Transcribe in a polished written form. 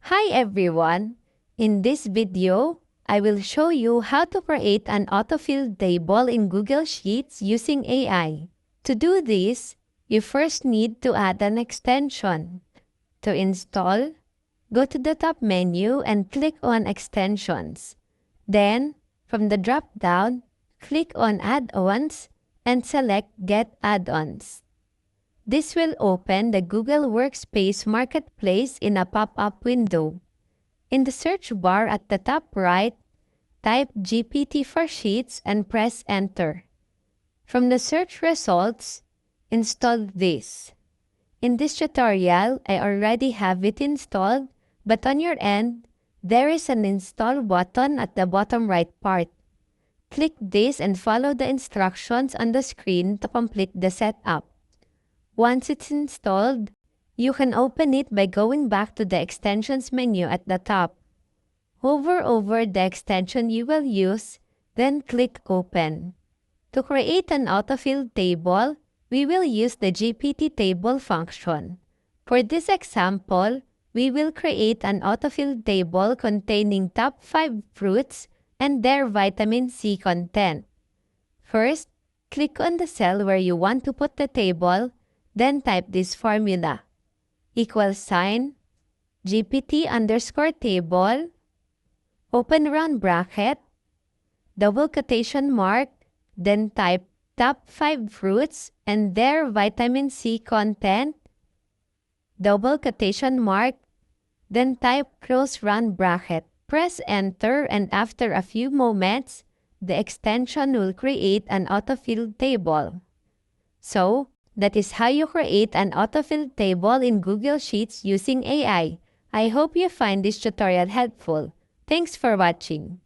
Hi everyone! In this video, I will show you how to create an autofill table in Google Sheets using AI. To do this, you first need to add an extension. To install, go to the top menu and click on Extensions. Then, from the drop-down, click on Add-ons and select Get Add-ons. This will open the Google Workspace Marketplace in a pop-up window. In the search bar at the top right, type GPT for Sheets and press Enter. From the search results, install this. In this tutorial, I already have it installed, but on your end, there is an Install button at the bottom right part. Click this and follow the instructions on the screen to complete the setup. Once it's installed, you can open it by going back to the Extensions menu at the top. Hover over the extension you will use, then click Open. To create an autofill table, we will use the GPT table function. For this example, we will create an autofill table containing top 5 fruits and their vitamin C content. First, click on the cell where you want to put the table. Then type this formula, =GPT_table, open round bracket, double quotation mark, then type top 5 fruits and their vitamin C content, double quotation mark, then type close round bracket. Press enter and after a few moments, the extension will create an autofill table. So, that is how you create an autofill table in Google Sheets using AI. I hope you find this tutorial helpful. Thanks for watching.